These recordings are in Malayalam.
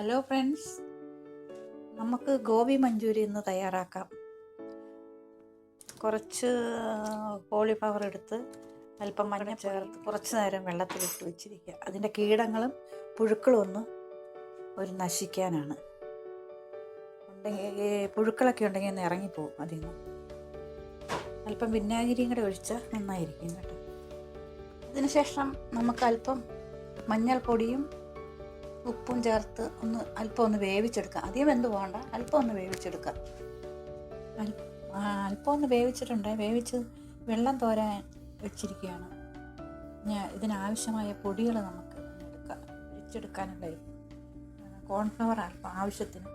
ഹലോ ഫ്രണ്ട്സ്, നമുക്ക് ഗോബി മഞ്ചൂരി ഇന്ന് തയ്യാറാക്കാം. കുറച്ച് കോളിഫ്ലവർ എടുത്ത് അല്പം മഞ്ഞൾ ചേർത്ത് കുറച്ച് നേരം വെള്ളത്തിലിട്ട് വെച്ചിരിക്കുക. അതിൻ്റെ കീടങ്ങളും പുഴുക്കളും ഒന്ന് നശിക്കാനാണ്. പുഴുക്കളൊക്കെ ഉണ്ടെങ്കിൽ ഒന്ന് ഇറങ്ങിപ്പോവും. അതിൽ നിന്ന് അല്പം വിനാഗിരിയും കൂടെ ഒഴിച്ചാൽ നന്നായിരിക്കും കേട്ടോ. അതിനുശേഷം നമുക്ക് അല്പം മഞ്ഞൾപ്പൊടിയും ഉപ്പും ചേർത്ത് അല്പം ഒന്ന് വേവിച്ചെടുക്കാം. അധികം വെന്ത് പോകണ്ട, അല്പം ഒന്ന് വേവിച്ചെടുക്കാം. അല്പം ഒന്ന് വേവിച്ച് വെള്ളം തോരാൻ വെച്ചിരിക്കുകയാണ്. ഇതിനാവശ്യമായ പൊടികൾ നമുക്ക് എടുക്കാം. പൊരിച്ചെടുക്കാനുള്ള കോൺഫ്ലവർ അല്പം ആവശ്യത്തിന്,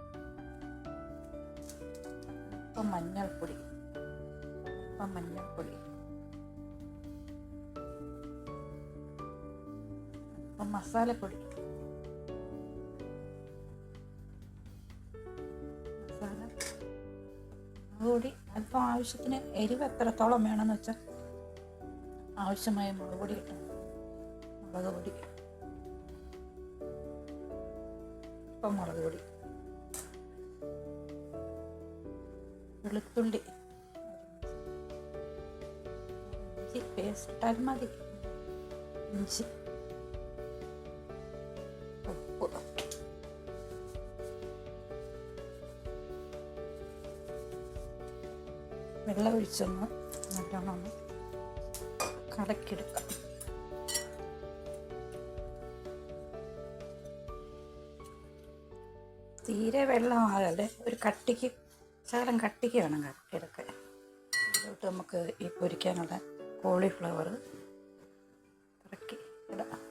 അല്പം മഞ്ഞൾപ്പൊടി, അല്പം മസാലപ്പൊടി, മുളകുപൊടി, അല്പം ആവശ്യത്തിന് എരിവ് എത്രത്തോളം വേണമെന്ന് വെച്ചാൽ ആവശ്യമായ മുളക് പൊടി ഇട്ടു. ഇപ്പം മുളക് പൊടി, വെളുത്തുള്ളി, ഇഞ്ചി പേസ്റ്റ് ഇട്ടാൽ മതി, ഇഞ്ചി, ഉപ്പ്, വെള്ളം ഒഴിച്ചൊന്ന് നല്ലോണം ഒന്ന് കലക്കിയെടുക്കാം. തീരെ വെള്ളമാകാതെ ഒരു കട്ടിക്ക്, ശകലം കട്ടിക്ക് വേണം കലക്കിയെടുക്കാൻ. അതിലോട്ട് നമുക്ക് ഈ പൊരിക്കാനുള്ള കോളിഫ്ലവർ ഇറക്കി ഇടാം.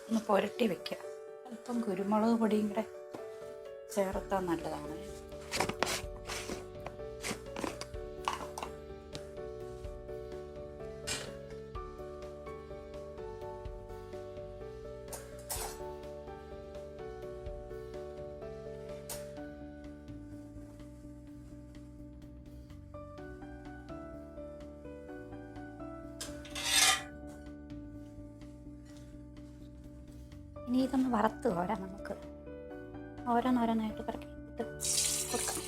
ഒന്ന് പുരട്ടി വയ്ക്കുക. അല്പം കുരുമുളക് പൊടിയും കൂടെ ചേർത്താൽ നല്ലതാണ്. ഇനി ഇതൊന്ന് വറുത്ത് കോരാം. നമുക്ക് ഓരോന്നോരോന്നായിട്ട് പറക്കി ഇട്ട് കൊടുക്കാം.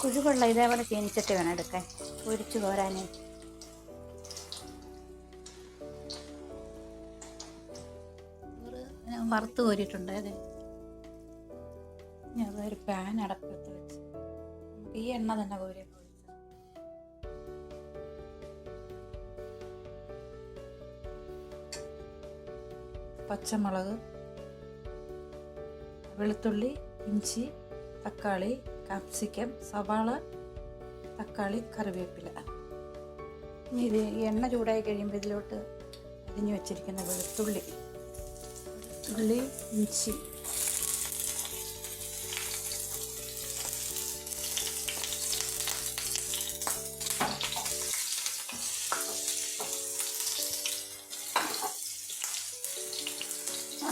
കുരുവുള്ള ഇതേപോലെ ചീനിച്ചിട്ട് വേണം എടുക്കാൻ, പൊരിച്ച് കോരാനേ. വറുത്ത് കോരിയിട്ടുണ്ട്. അതെ, ഇനി അതൊരു പാൻ അടപ്പത്ത് വെച്ച് നമുക്ക് ഈ എണ്ണ തന്നെ കോരി പച്ചമുളക്, വെളുത്തുള്ളി, ഇഞ്ചി, തക്കാളി, കാപ്സിക്കം, സവാള, തക്കാളി, കറിവേപ്പില. ഇനി ഇത് എണ്ണ ചൂടായി കഴിയുമ്പോൾ ഇതിലോട്ട് അരിഞ്ഞു വെച്ചിരിക്കുന്ന വെളുത്തുള്ളി, ഇഞ്ചി,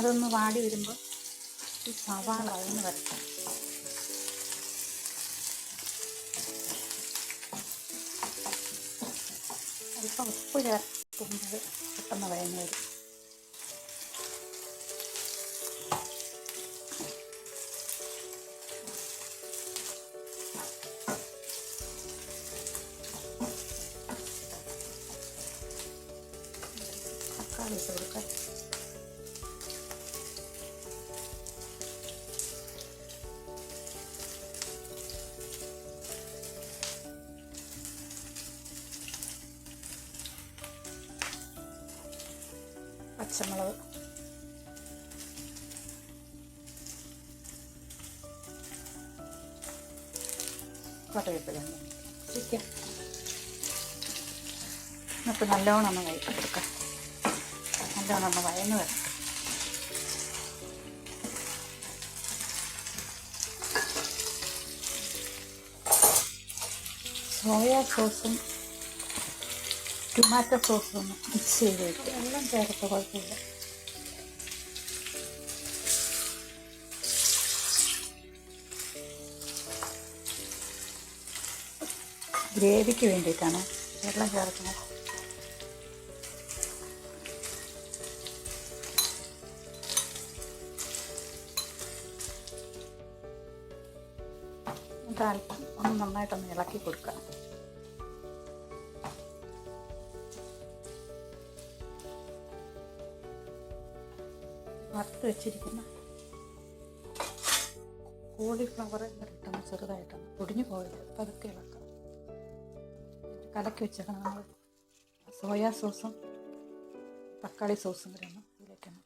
അതൊന്ന് വാടി വരുമ്പോൾ ഈ സവാള ഒന്ന് വരയ്ക്കാം. അല്പം ഉപ്പ് ചേർക്കുന്നത് പെട്ടെന്ന് വഴഞ്ഞു വരും. തക്കാളി ഇട്ട് കൊടുക്കാം. പച്ചമുളക്, കറിവേപ്പില, ചിക്കൻ നമുക്ക് നല്ലോണം ഒന്ന് വഴറ്റിയെടുക്കാം. നല്ലോണം ഒന്ന് വഴന്ന് വരണം. സോയാ സോസും ടൊമാറ്റോ സോസ് ഒന്ന് മിക്സ് ചെയ്ത് വെക്കും. എല്ലാം ചേർത്ത് കുഴപ്പമില്ല. ഗ്രേവിക്ക് വേണ്ടിയിട്ടാണ് വെള്ളം ചേർക്കുന്നത്. അല്പം ഒന്ന് നന്നായിട്ടൊന്ന് ഇളക്കി കൊടുക്കാം. വറുത്ത് വെച്ചിരിക്കുന്ന കോളിഫ്ലവർ ഇട്ടൊന്ന് ചെറുതായിട്ടൊന്ന് പൊടിഞ്ഞു പോയത് പതുക്കെ ഇളക്കാം. കലക്കി വെച്ചേക്കണം നമ്മൾ സോയാ സോസും തക്കാളി സോസും കൂടെ ഒന്ന് ഇതിലേക്കാണ്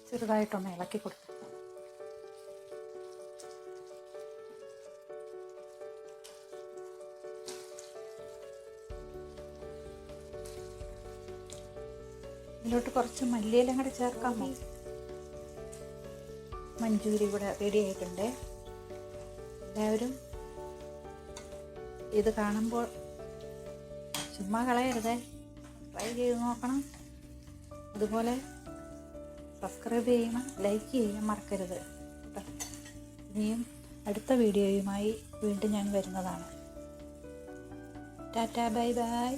ചെറുതായിട്ടൊന്ന് ഇളക്കി കൊടുക്കും. ഇതിലോട്ട് കുറച്ച് മല്ലിയിലും കൂടെ ചേർക്കാമോ? മഞ്ചൂരി ഇവിടെ റെഡി ആയിട്ടുണ്ട്. എല്ലാവരും ഇത് കാണുമ്പോൾ ചുമ്മാ കളയരുതേ, ട്രൈ ചെയ്ത് നോക്കണം. അതുപോലെ സബ്സ്ക്രൈബ് ചെയ്യണം, ലൈക്ക് ചെയ്യാൻ മറക്കരുത്. ഇനിയും അടുത്ത വീഡിയോയുമായി വീണ്ടും ഞാൻ വരുന്നതാണ്. Tata, bye bye.